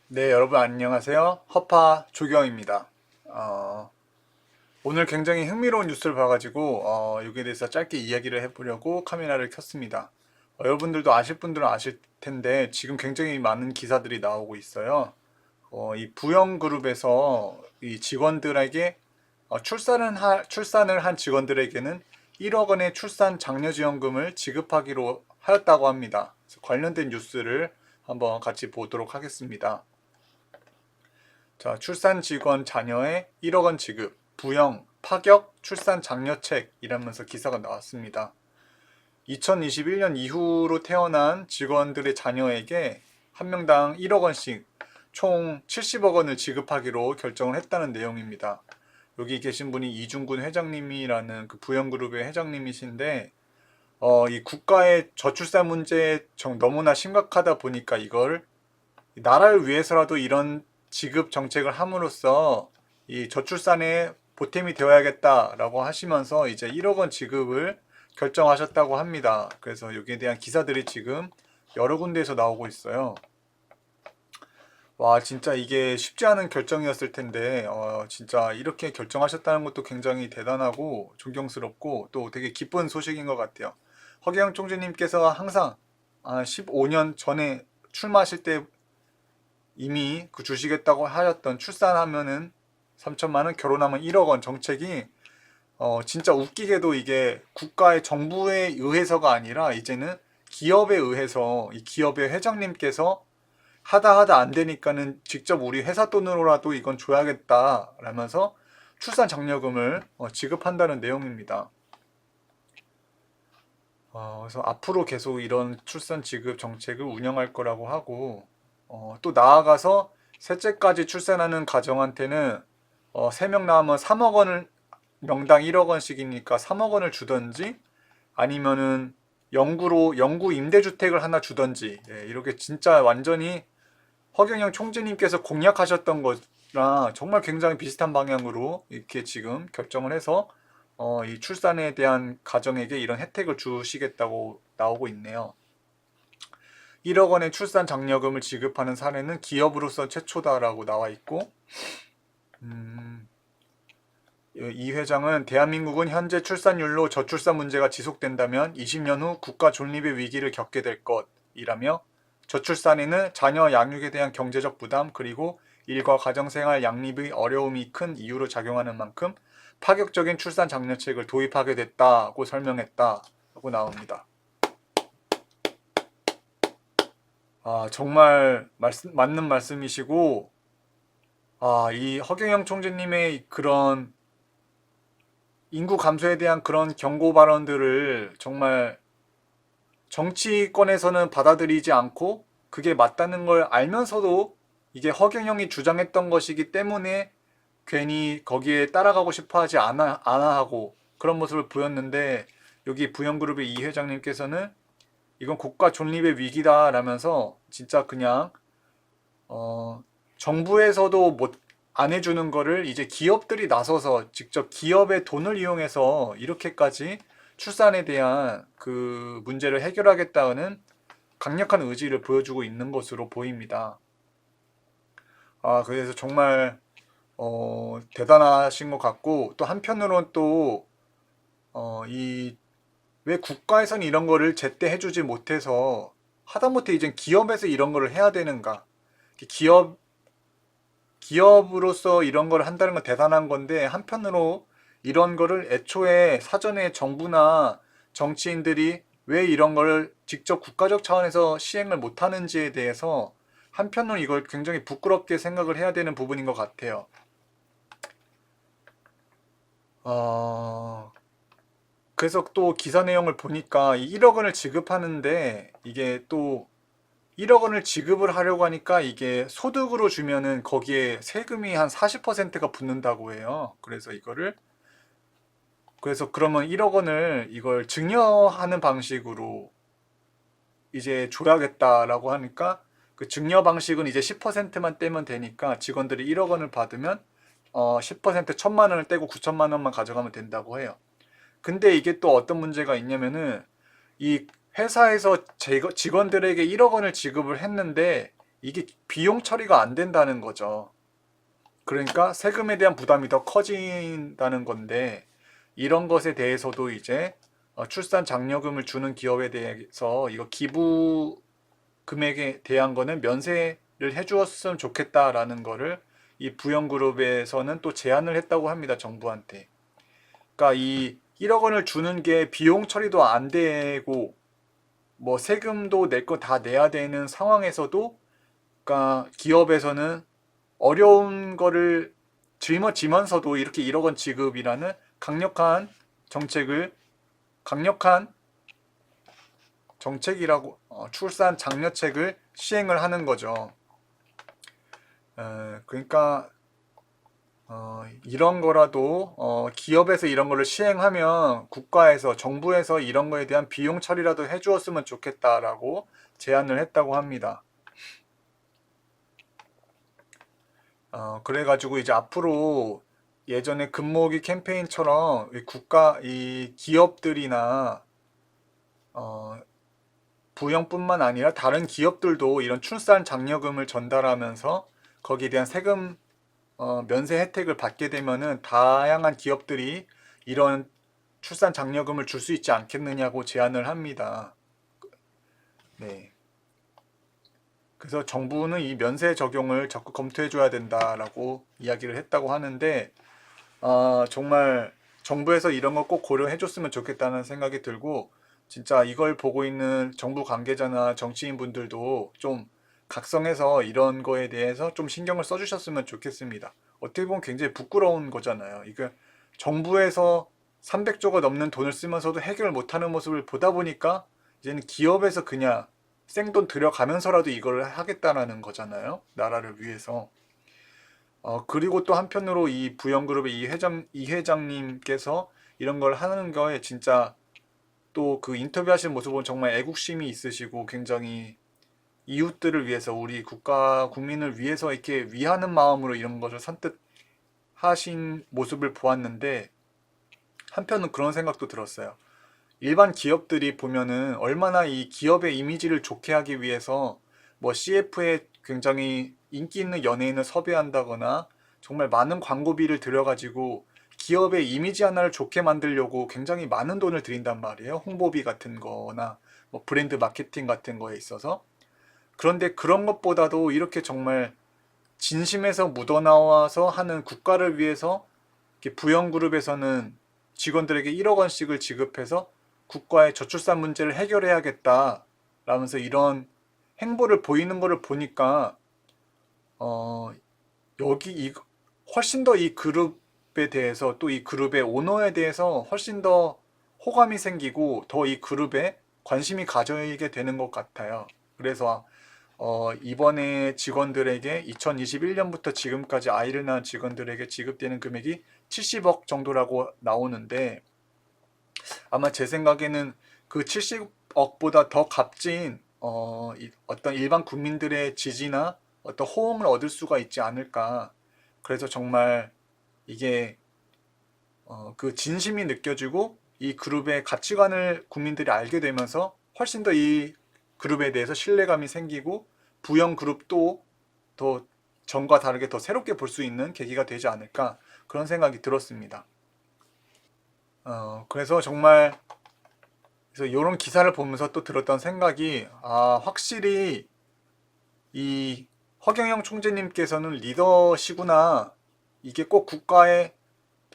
네, 여러분 안녕하세요. 허파 조경입니다. 오늘 굉장히 흥미로운 뉴스를 봐가지고 여기에 대해서 짧게 이야기를 해보려고 카메라를 켰습니다. 여러분들도 아실 분들은 아실 텐데 지금 굉장히 많은 기사들이 나오고 있어요. 이 부영그룹에서 이 직원들에게 출산을 한 직원들에게는 1억 원의 출산 장려지원금을 지급하기로 하였다고 합니다. 그래서 관련된 뉴스를 한번 같이 보도록 하겠습니다. 자, 출산 직원 자녀의 1억 원 지급, 부영, 파격, 출산 장려책 이라면서 기사가 나왔습니다. 2021년 이후로 태어난 직원들의 자녀에게 한 명당 1억 원씩 총 70억 원을 지급하기로 결정을 했다는 내용입니다. 여기 계신 분이 이중근 회장님이라는 그 부영그룹의 회장님이신데 이 국가의 저출산 문제 너무나 심각하다 보니까 이걸 나라를 위해서라도 이런 지급 정책을 함으로써 이 저출산에 보탬이 되어야겠다라고 하시면서 이제 1억 원 지급을 결정하셨다고 합니다. 그래서 여기에 대한 기사들이 지금 여러 군데에서 나오고 있어요. 와, 진짜 이게 쉽지 않은 결정이었을 텐데, 진짜 이렇게 결정하셨다는 것도 굉장히 대단하고 존경스럽고 또 되게 기쁜 소식인 것 같아요. 허경영 총재님께서 항상 15년 전에 출마하실 때 이미 그 주시겠다고 하였던 출산하면은 3천만 원, 결혼하면 1억 원 정책이 진짜 웃기게도 이게 국가의 정부에 의해서가 아니라 이제는 기업에 의해서 이 기업의 회장님께서 하다 안 되니까는 직접 우리 회사 돈으로라도 이건 줘야겠다 라면서 출산 장려금을 지급한다는 내용입니다. 그래서 앞으로 계속 이런 출산 지급 정책을 운영할 거라고 하고 또 나아가서 셋째까지 출산하는 가정한테는 3명 낳으면 3억 원을 명당 1억 원씩이니까 3억 원을 주던지 아니면은 영구 임대주택을 하나 주던지 이렇게 진짜 완전히 허경영 총재님께서 공약하셨던 거랑 정말 굉장히 비슷한 방향으로 이렇게 지금 결정을 해서 이 출산에 대한 가정에게 이런 혜택을 주시겠다고 나오고 있네요. 1억 원의 출산 장려금을 지급하는 사례는 기업으로서 최초다라고 나와 있고, 이 회장은 대한민국은 현재 출산율로 저출산 문제가 지속된다면 20년 후 국가 존립의 위기를 겪게 될 것이라며 저출산에는 자녀 양육에 대한 경제적 부담 그리고 일과 가정생활 양립의 어려움이 큰 이유로 작용하는 만큼 파격적인 출산 장려책을 도입하게 됐다고 설명했다고 나옵니다. 정말 맞는 말씀이시고, 이 허경영 총재님의 그런 인구 감소에 대한 그런 경고 발언들을 정말 정치권에서는 받아들이지 않고 그게 맞다는 걸 알면서도 이게 허경영이 주장했던 것이기 때문에 괜히 거기에 따라가고 싶어 하지 않아 하고 그런 모습을 보였는데 여기 부영그룹의 이 회장님께서는 이건 국가 존립의 위기다라면서 진짜 그냥 정부에서도 못 안 해주는 거를 이제 기업들이 나서서 직접 기업의 돈을 이용해서 이렇게까지 출산에 대한 그 문제를 해결하겠다는 강력한 의지를 보여주고 있는 것으로 보입니다. 그래서 정말 대단하신 것 같고 또 한편으로는 또 왜 국가에서는 이런 거를 제때 해주지 못해서 하다못해 이제 기업에서 이런 거를 해야 되는가? 기업으로서 이런 걸 한다는 건 대단한 건데 한편으로 이런 거를 애초에 사전에 정부나 정치인들이 왜 이런 거를 직접 국가적 차원에서 시행을 못 하는지에 대해서 한편으로 이걸 굉장히 부끄럽게 생각을 해야 되는 부분인 것 같아요. 그래서 또 기사 내용을 보니까 이 1억 원을 지급하는데 이게 또 1억 원을 지급을 하려고 하니까 이게 소득으로 주면은 거기에 세금이 한 40%가 붙는다고 해요. 그래서 그러면 1억 원을 이걸 증여하는 방식으로 이제 줘야겠다라고 하니까 그 증여 방식은 이제 10%만 떼면 되니까 직원들이 1억 원을 받으면 10% 1,000만 원을 떼고 9천만 원만 가져가면 된다고 해요. 근데 이게 또 어떤 문제가 있냐면은 이 회사에서 직원들에게 1억 원을 지급을 했는데 이게 비용 처리가 안 된다는 거죠. 그러니까 세금에 대한 부담이 더 커진다는 건데, 이런 것에 대해서도 이제 출산 장려금을 주는 기업에 대해서 이거 기부 금액에 대한 거는 면세를 해주었으면 좋겠다라는 거를 이 부영그룹에서는 또 제안을 했다고 합니다, 정부한테. 그러니까 이 1억 원을 주는 게 비용 처리도 안 되고 뭐 세금도 낼 거 다 내야 되는 상황에서도, 그러니까 기업에서는 어려운 거를 짊어지면서도 이렇게 1억 원 지급이라는 강력한 정책이라고, 출산 장려책을 시행을 하는 거죠. 그러니까 이런 거라도 기업에서 이런 거를 시행하면 국가에서, 정부에서 이런 거에 대한 비용 처리라도 해주었으면 좋겠다라고 제안을 했다고 합니다. 그래가지고 이제 앞으로 예전에 금모으기 캠페인처럼 이 기업들이나 부영뿐만 아니라 다른 기업들도 이런 출산 장려금을 전달하면서 거기에 대한 세금 면세 혜택을 받게 되면은 다양한 기업들이 이런 출산 장려금을 줄 수 있지 않겠느냐고 제안을 합니다. 네. 그래서 정부는 이 면세 적용을 적극 검토해 줘야 된다라고 이야기를 했다고 하는데, 정말 정부에서 이런 거 꼭 고려해 줬으면 좋겠다는 생각이 들고, 진짜 이걸 보고 있는 정부 관계자나 정치인 분들도 좀 각성해서 이런 거에 대해서 좀 신경을 써주셨으면 좋겠습니다. 어떻게 보면 굉장히 부끄러운 거잖아요. 이게 정부에서 300조가 넘는 돈을 쓰면서도 해결 못하는 모습을 보다 보니까 이제는 기업에서 그냥 생돈 들여가면서라도 이걸 하겠다라는 거잖아요. 나라를 위해서. 그리고 또 한편으로 이 부영그룹의 이 회장님께서 이런 걸 하는 거에 진짜 또 그 인터뷰 하신 모습 보면 정말 애국심이 있으시고, 굉장히 이웃들을 위해서, 우리 국가 국민을 위해서 이렇게 위하는 마음으로 이런 것을 선뜻 하신 모습을 보았는데, 한편은 그런 생각도 들었어요. 일반 기업들이 보면은 얼마나 이 기업의 이미지를 좋게 하기 위해서 뭐 CF에 굉장히 인기 있는 연예인을 섭외한다거나 정말 많은 광고비를 들여가지고 기업의 이미지 하나를 좋게 만들려고 굉장히 많은 돈을 들인단 말이에요. 홍보비 같은 거나 뭐 브랜드 마케팅 같은 거에 있어서. 그런데 그런 것보다도 이렇게 정말 진심에서 묻어나와서 하는, 국가를 위해서 이렇게 부영그룹에서는 직원들에게 1억 원씩을 지급해서 국가의 저출산 문제를 해결해야겠다 라면서 이런 행보를 보이는 것을 보니까 어, 훨씬 더 이 그룹에 대해서, 또 이 그룹의 오너에 대해서 훨씬 더 호감이 생기고 더 이 그룹에 관심이 가져지게 되는 것 같아요. 그래서 이번에 직원들에게 2021년부터 지금까지 아이를 낳은 직원들에게 지급되는 금액이 70억 정도라고 나오는데, 아마 제 생각에는 그 70억보다 더 값진 어떤 일반 국민들의 지지나 어떤 호응을 얻을 수가 있지 않을까. 그래서 정말 이게 그 진심이 느껴지고 이 그룹의 가치관을 국민들이 알게 되면서 훨씬 더 이 그룹에 대해서 신뢰감이 생기고 부영 그룹도 더 전과 다르게 더 새롭게 볼 수 있는 계기가 되지 않을까, 그런 생각이 들었습니다. 그래서 정말, 그래서 이런 기사를 보면서 또 들었던 생각이, 확실히 이 허경영 총재님께서는 리더시구나. 이게 꼭 국가의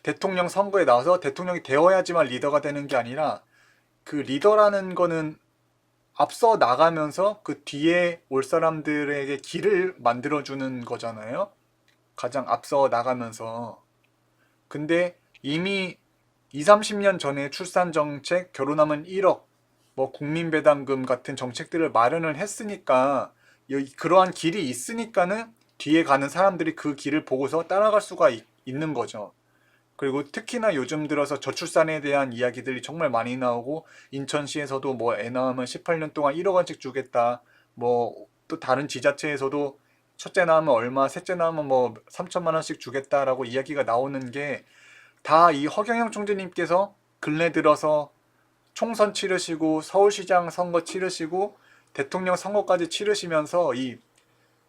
대통령 선거에 나와서 대통령이 되어야지만 리더가 되는 게 아니라, 그 리더라는 거는 앞서 나가면서 그 뒤에 올 사람들에게 길을 만들어주는 거잖아요. 가장 앞서 나가면서. 근데 이미 2, 30년 전에 출산 정책, 결혼하면 1억, 뭐 국민배당금 같은 정책들을 마련을 했으니까, 그러한 길이 있으니까는 뒤에 가는 사람들이 그 길을 보고서 따라갈 수가 있는 거죠. 그리고 특히나 요즘 들어서 저출산에 대한 이야기들이 정말 많이 나오고, 인천시에서도 뭐 애 낳으면 18년 동안 1억 원씩 주겠다. 뭐 또 다른 지자체에서도 첫째 낳으면 얼마, 셋째 낳으면 뭐 3천만 원씩 주겠다라고 이야기가 나오는 게, 다 이 허경영 총재님께서 근래 들어서 총선 치르시고 서울시장 선거 치르시고 대통령 선거까지 치르시면서 이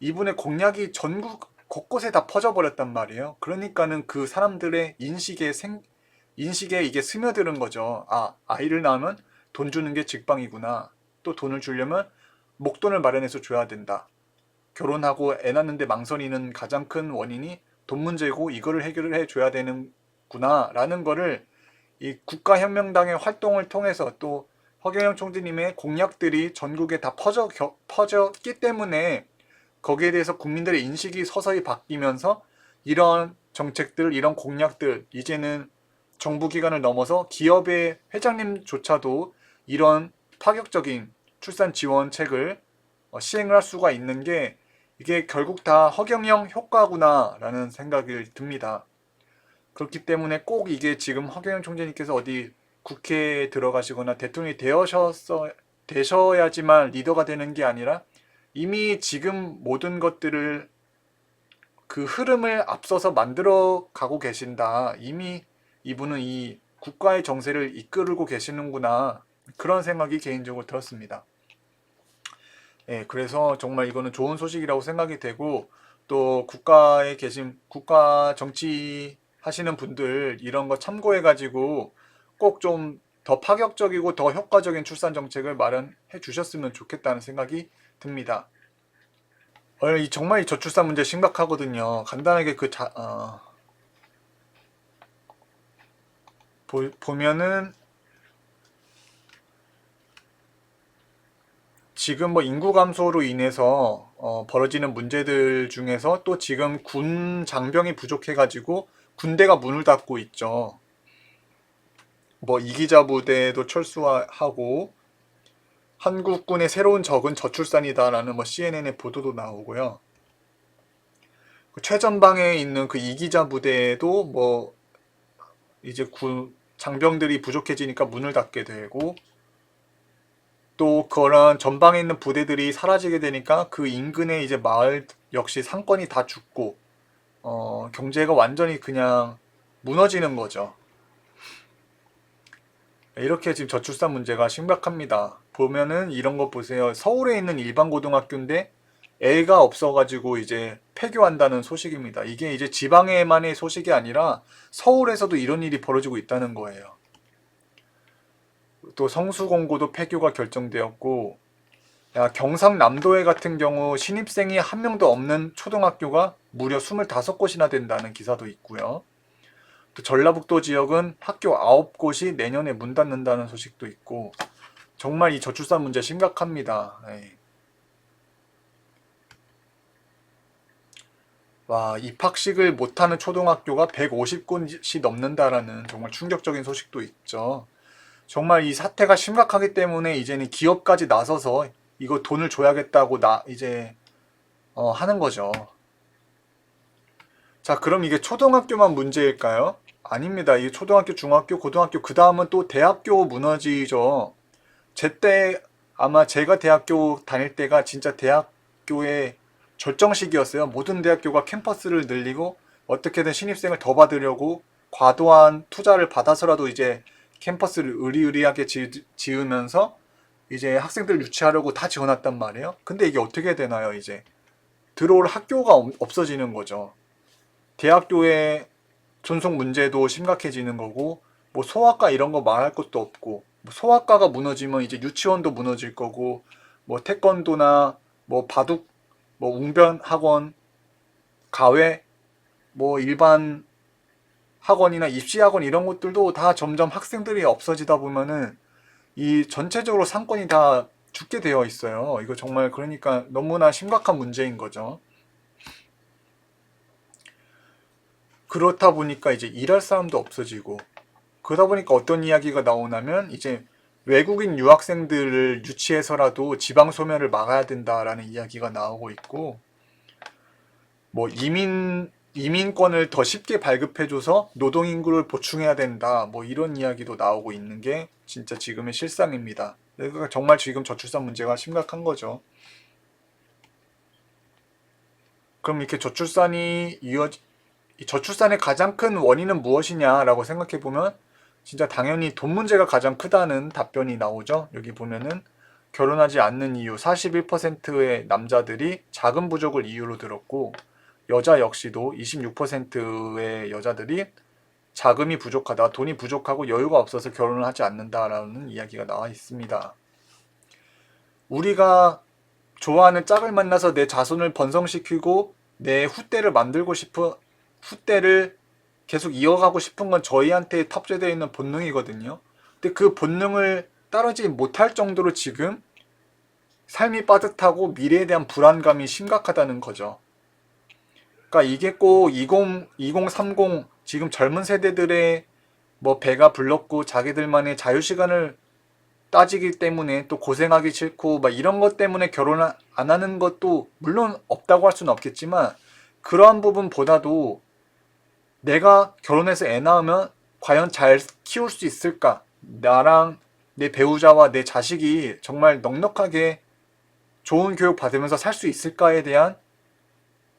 이분의 공약이 전국 곳곳에 다 퍼져버렸단 말이에요. 그러니까는 그 사람들의 인식에 이게 스며드는 거죠. 아, 아이를 낳으면 돈 주는 게 직방이구나. 또 돈을 주려면 목돈을 마련해서 줘야 된다. 결혼하고 애 낳는데 망설이는 가장 큰 원인이 돈 문제고 이거를 해결을 해줘야 되는구나 라는 거를 이 국가혁명당의 활동을 통해서 또 허경영 총재님의 공약들이 전국에 다 퍼졌기 때문에 거기에 대해서 국민들의 인식이 서서히 바뀌면서 이런 정책들, 이런 공약들, 이제는 정부기관을 넘어서 기업의 회장님조차도 이런 파격적인 출산 지원책을 시행을 할 수가 있는 게 이게 결국 다 허경영 효과구나라는 생각이 듭니다. 그렇기 때문에 꼭 이게 지금 허경영 총재님께서 어디 국회에 들어가시거나 대통령이 되셔야지만 리더가 되는 게 아니라 이미 지금 모든 것들을 그 흐름을 앞서서 만들어 가고 계신다. 이미 이분은 이 국가의 정세를 이끌고 계시는구나. 그런 생각이 개인적으로 들었습니다. 예, 그래서 정말 이거는 좋은 소식이라고 생각이 되고 또 국가에 계신 국가 정치 하시는 분들 이런 거 참고해 가지고 꼭 좀 더 파격적이고 더 효과적인 출산 정책을 마련해 주셨으면 좋겠다는 생각이 듭니다. 정말 이 저출산 문제 심각하거든요. 간단하게 보면은 지금 뭐 인구 감소로 인해서 벌어지는 문제들 중에서 또 지금 군 장병이 부족해가지고 군대가 문을 닫고 있죠. 뭐 이기자 부대도 철수하고 한국군의 새로운 적은 저출산이다라는 뭐 CNN의 보도도 나오고요. 그 최전방에 있는 그 이기자 부대도 뭐 이제 장병들이 부족해지니까 문을 닫게 되고 또 그런 전방에 있는 부대들이 사라지게 되니까 그 인근의 이제 마을 역시 상권이 다 죽고 경제가 완전히 그냥 무너지는 거죠. 이렇게 지금 저출산 문제가 심각합니다. 보면은 이런 거 보세요. 서울에 있는 일반 고등학교인데 애가 없어가지고 이제 폐교한다는 소식입니다. 이게 이제 지방에만의 소식이 아니라 서울에서도 이런 일이 벌어지고 있다는 거예요. 또 성수공고도 폐교가 결정되었고, 경상남도에 같은 경우 신입생이 한 명도 없는 초등학교가 무려 25곳이나 된다는 기사도 있고요. 또 전라북도 지역은 학교 9곳이 내년에 문 닫는다는 소식도 있고, 정말 이 저출산 문제 심각합니다. 네. 와, 입학식을 못하는 초등학교가 150곳이 넘는다라는 정말 충격적인 소식도 있죠. 정말 이 사태가 심각하기 때문에 이제는 기업까지 나서서 이거 돈을 줘야겠다고 이제 하는 거죠. 자, 그럼 이게 초등학교만 문제일까요? 아닙니다. 이 초등학교, 중학교, 고등학교 그 다음은 또 대학교 무너지죠. 아마 제가 대학교 다닐 때가 진짜 대학교의 절정 시기였어요. 모든 대학교가 캠퍼스를 늘리고 어떻게든 신입생을 더 받으려고 과도한 투자를 받아서라도 이제 캠퍼스를 의리의리하게 지으면서 이제 학생들 유치하려고 다 지어놨단 말이에요. 근데 이게 어떻게 되나요, 이제? 들어올 학교가 없어지는 거죠. 대학교의 존속 문제도 심각해지는 거고, 뭐 소아과 이런 거 말할 것도 없고, 뭐 소아과가 무너지면 이제 유치원도 무너질 거고, 뭐 태권도나 뭐 바둑, 뭐 웅변 학원, 가외, 뭐 일반 학원이나 입시 학원 이런 것들도 다 점점 학생들이 없어지다 보면은 이 전체적으로 상권이 다 죽게 되어 있어요. 이거 정말 그러니까 너무나 심각한 문제인 거죠. 그렇다 보니까 이제 일할 사람도 없어지고 그러다 보니까 어떤 이야기가 나오냐면 이제 외국인 유학생들을 유치해서라도 지방 소멸을 막아야 된다라는 이야기가 나오고 있고 뭐 이민권을 더 쉽게 발급해줘서 노동인구를 보충해야 된다 뭐 이런 이야기도 나오고 있는 게 진짜 지금의 실상입니다. 그러니까 정말 지금 저출산 문제가 심각한 거죠. 그럼 이렇게 저출산의 가장 큰 원인은 무엇이냐라고 생각해 보면 진짜 당연히 돈 문제가 가장 크다는 답변이 나오죠. 여기 보면은 결혼하지 않는 이유 41%의 남자들이 자금 부족을 이유로 들었고, 여자 역시도 26%의 여자들이 자금이 부족하다, 돈이 부족하고 여유가 없어서 결혼을 하지 않는다라는 이야기가 나와 있습니다. 우리가 좋아하는 짝을 만나서 내 자손을 번성시키고 내 후대를 만들고 싶은, 후대를 계속 이어가고 싶은 건 저희한테 탑재되어 있는 본능이거든요. 근데 그 본능을 따르지 못할 정도로 지금 삶이 빠듯하고 미래에 대한 불안감이 심각하다는 거죠. 그러니까 이게 꼭 2030 지금 젊은 세대들의 뭐 배가 불렀고 자기들만의 자유시간을 따지기 때문에 또 고생하기 싫고 막 이런 것 때문에 결혼을 안 하는 것도 물론 없다고 할 수는 없겠지만, 그러한 부분보다도 내가 결혼해서 애 낳으면 과연 잘 키울 수 있을까? 나랑 내 배우자와 내 자식이 정말 넉넉하게 좋은 교육 받으면서 살 수 있을까에 대한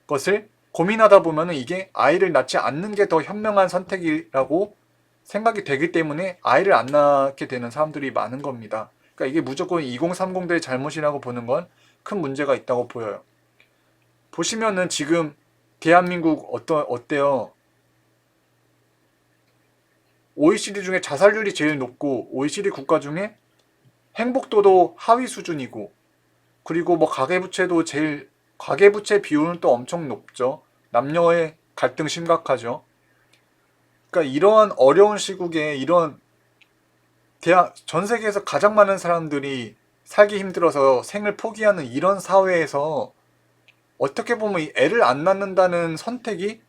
것을 고민하다 보면은 이게 아이를 낳지 않는 게 더 현명한 선택이라고 생각이 되기 때문에 아이를 안 낳게 되는 사람들이 많은 겁니다. 그러니까 이게 무조건 2030대의 잘못이라고 보는 건 큰 문제가 있다고 보여요. 보시면은 지금 대한민국 어때요? OECD 중에 자살률이 제일 높고 OECD 국가 중에 행복도도 하위 수준이고, 그리고 뭐 가계부채 비율은 또 엄청 높죠. 남녀의 갈등 심각하죠. 그러니까 이러한 어려운 시국에 이런 전 세계에서 가장 많은 사람들이 살기 힘들어서 생을 포기하는 이런 사회에서 어떻게 보면 이 애를 안 낳는다는 선택이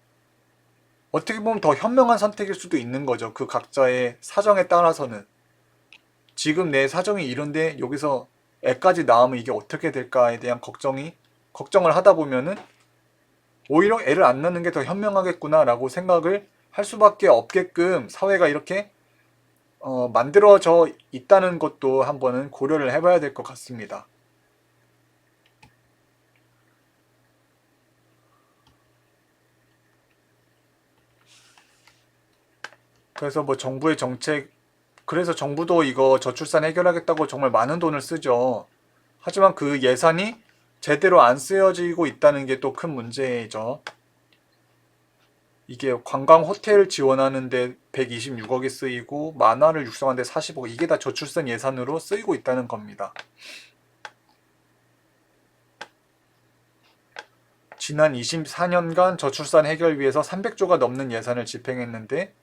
어떻게 보면 더 현명한 선택일 수도 있는 거죠. 그 각자의 사정에 따라서는. 지금 내 사정이 이런데 여기서 애까지 낳으면 이게 어떻게 될까에 대한 걱정을 하다 보면은 오히려 애를 안 낳는 게 더 현명하겠구나라고 생각을 할 수밖에 없게끔 사회가 이렇게 만들어져 있다는 것도 한번은 고려를 해봐야 될 것 같습니다. 그래서 뭐 정부의 정책, 그래서 정부도 이거 저출산 해결하겠다고 정말 많은 돈을 쓰죠. 하지만 그 예산이 제대로 안 쓰여지고 있다는 게 또 큰 문제죠. 이게 관광 호텔 지원하는데 126억이 쓰이고 만화를 육성하는데 40억, 이게 다 저출산 예산으로 쓰이고 있다는 겁니다. 지난 24년간 저출산 해결 위해서 300조가 넘는 예산을 집행했는데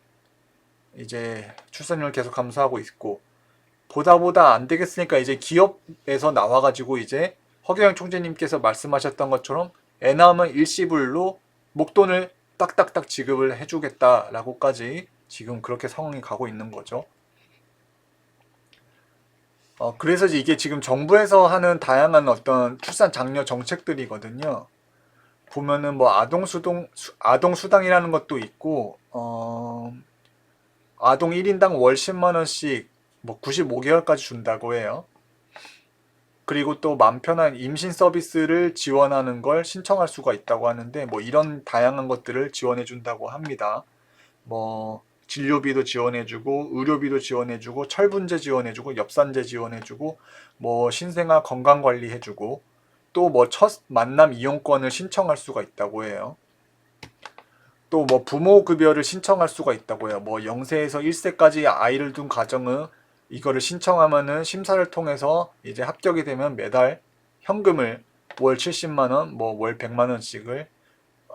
이제 출산율을 계속 감소하고 있고, 보다 안 되겠으니까 이제 기업에서 나와가지고 이제 허경영 총재님께서 말씀하셨던 것처럼 애 낳으면 일시불로 목돈을 딱딱딱 지급을 해주겠다라고까지 지금 그렇게 상황이 가고 있는 거죠. 그래서 이게 지금 정부에서 하는 다양한 어떤 출산 장려 정책들이거든요. 보면은 뭐 아동 수당이라는 것도 있고, 아동 1인당 월 10만 원씩 뭐 95개월까지 준다고 해요. 그리고 또 맘 편한 임신 서비스를 지원하는 걸 신청할 수가 있다고 하는데, 뭐 이런 다양한 것들을 지원해 준다고 합니다. 뭐 진료비도 지원해주고 의료비도 지원해주고 철분제 지원해주고 엽산제 지원해주고 뭐 신생아 건강관리 해주고 또 뭐 첫 만남 이용권을 신청할 수가 있다고 해요. 또 뭐 부모급여를 신청할 수가 있다고 해요. 뭐 0세에서 1세까지 아이를 둔 가정은 이거를 신청하면은 심사를 통해서 이제 합격이 되면 매달 현금을 월 70만 원, 뭐 월 100만 원씩을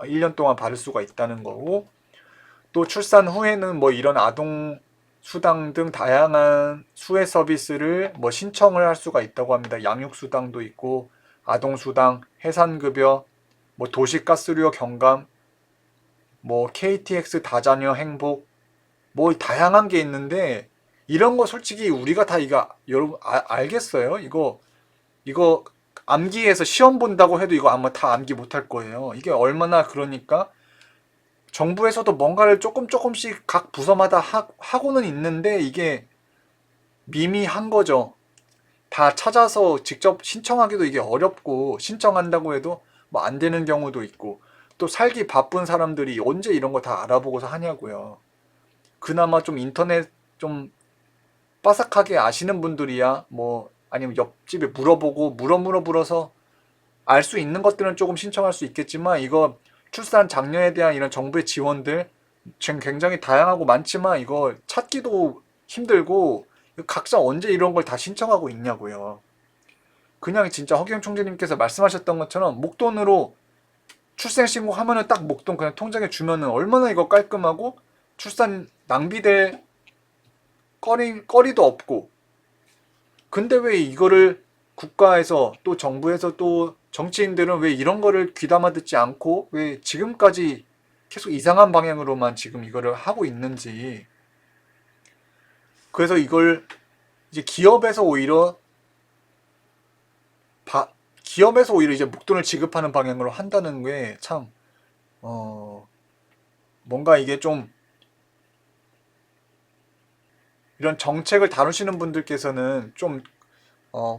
1년 동안 받을 수가 있다는 거고, 또 출산 후에는 뭐 이런 아동 수당 등 다양한 수혜 서비스를 뭐 신청을 할 수가 있다고 합니다. 양육 수당도 있고 아동 수당, 해산급여, 뭐 도시가스료 경감, 뭐 KTX 다자녀 행복, 뭐 다양한 게 있는데 이런 거 솔직히 우리가 다 이거 여러분 알겠어요? 이거 암기해서 시험 본다고 해도 이거 아마 다 암기 못할 거예요. 이게 얼마나, 그러니까 정부에서도 뭔가를 조금씩 각 부서마다 하고는 있는데 이게 미미한 거죠. 다 찾아서 직접 신청하기도 이게 어렵고, 신청한다고 해도 뭐 안 되는 경우도 있고, 또 살기 바쁜 사람들이 언제 이런 거 다 알아보고서 하냐고요. 그나마 좀 인터넷 좀 빠삭하게 아시는 분들이야 뭐 아니면 옆집에 물어보고 물어서 알 수 있는 것들은 조금 신청할 수 있겠지만, 이거 출산 장려에 대한 이런 정부의 지원들 지금 굉장히 다양하고 많지만 이거 찾기도 힘들고, 각자 언제 이런 걸 다 신청하고 있냐고요. 그냥 진짜 허경 총재님께서 말씀하셨던 것처럼 목돈으로 출생신고 하면은 딱 목돈 그냥 통장에 주면은 얼마나 이거 깔끔하고 출산 낭비될 거리도 없고. 근데 왜 이거를 국가에서 또 정부에서 또 정치인들은 왜 이런 거를 귀담아 듣지 않고 왜 지금까지 계속 이상한 방향으로만 지금 이거를 하고 있는지. 그래서 이걸 이제 기업에서 오히려 이제 목돈을 지급하는 방향으로 한다는 게 참, 뭔가 이게 좀 이런 정책을 다루시는 분들께서는 좀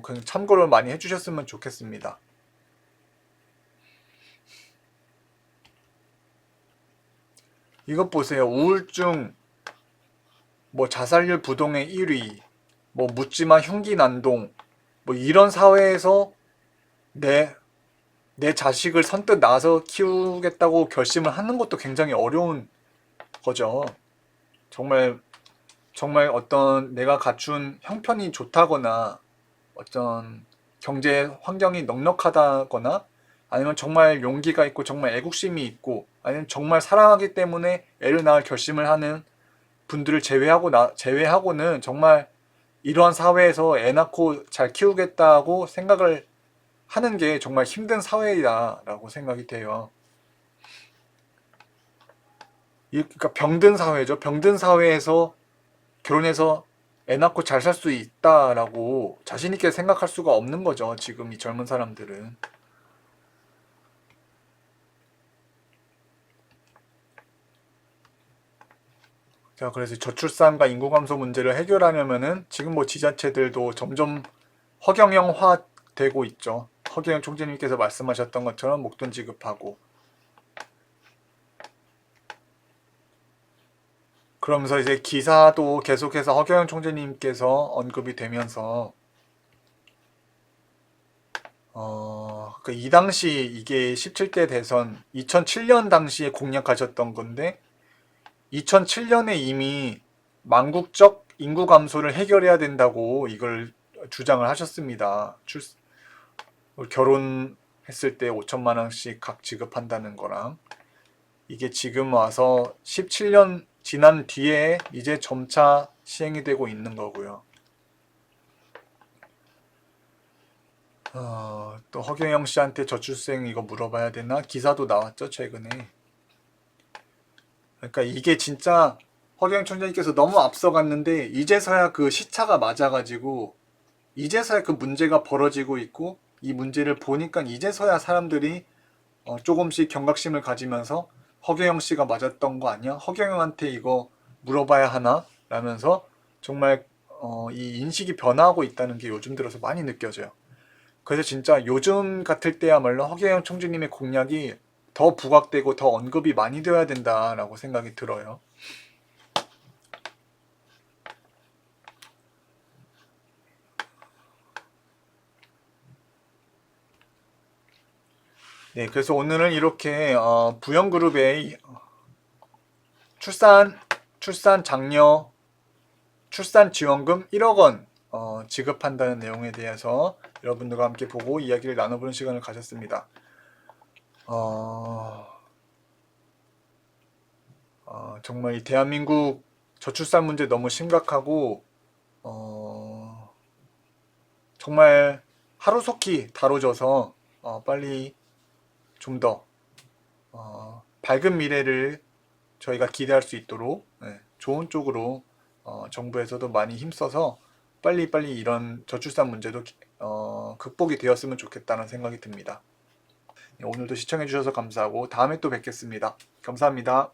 그냥 참고를 많이 해주셨으면 좋겠습니다. 이것 보세요. 우울증, 뭐 자살률 부동의 1위, 뭐 묻지마 흉기 난동, 뭐 이런 사회에서 내 자식을 선뜻 낳아서 키우겠다고 결심을 하는 것도 굉장히 어려운 거죠. 정말 정말 어떤 내가 갖춘 형편이 좋다거나 어떤 경제 환경이 넉넉하다거나 아니면 정말 용기가 있고 정말 애국심이 있고 아니면 정말 사랑하기 때문에 애를 낳을 결심을 하는 분들을 제외하고는 정말 이러한 사회에서 애 낳고 잘 키우겠다고 생각을 하는 게 정말 힘든 사회이다라고 생각이 돼요. 그러니까 병든 사회죠. 병든 사회에서 결혼해서 애 낳고 잘 살 수 있다라고 자신 있게 생각할 수가 없는 거죠. 지금 이 젊은 사람들은. 자, 그래서 저출산과 인구 감소 문제를 해결하려면은 지금 뭐 지자체들도 점점 허경영화 되고 있죠. 허경영 총재님께서 말씀하셨던 것처럼 목돈 지급하고. 그러면서 이제 기사도 계속해서 허경영 총재님께서 언급이 되면서 이 당시 이게 17대 대선 2007년 당시에 공약하셨던 건데 2007년에 이미 망국적 인구 감소를 해결해야 된다고 이걸 주장을 하셨습니다. 결혼했을 때 5천만 원씩 각 지급한다는 거랑 이게 지금 와서 17년 지난 뒤에 이제 점차 시행이 되고 있는 거고요. 또 허경영 씨한테 저출생 이거 물어봐야 되나? 기사도 나왔죠, 최근에. 그러니까 이게 진짜 허경영 총장님께서 너무 앞서갔는데 이제서야 그 시차가 맞아가지고 이제서야 그 문제가 벌어지고 있고 이 문제를 보니까 이제서야 사람들이 조금씩 경각심을 가지면서 허경영 씨가 맞았던 거 아니야? 허경영한테 이거 물어봐야 하나? 라면서 정말 이 인식이 변화하고 있다는 게 요즘 들어서 많이 느껴져요. 그래서 진짜 요즘 같을 때야말로 허경영 총재님의 공약이 더 부각되고 더 언급이 많이 되어야 된다라고 생각이 들어요. 네, 그래서 오늘은 이렇게 부영그룹의 출산 장려 출산 지원금 1억 원 지급한다는 내용에 대해서 여러분들과 함께 보고 이야기를 나눠보는 시간을 가졌습니다. 정말 이 대한민국 저출산 문제 너무 심각하고 정말 하루속히 다뤄져서 빨리 좀 더 밝은 미래를 저희가 기대할 수 있도록 좋은 쪽으로 정부에서도 많이 힘써서 빨리빨리 이런 저출산 문제도 극복이 되었으면 좋겠다는 생각이 듭니다. 오늘도 시청해주셔서 감사하고 다음에 또 뵙겠습니다. 감사합니다.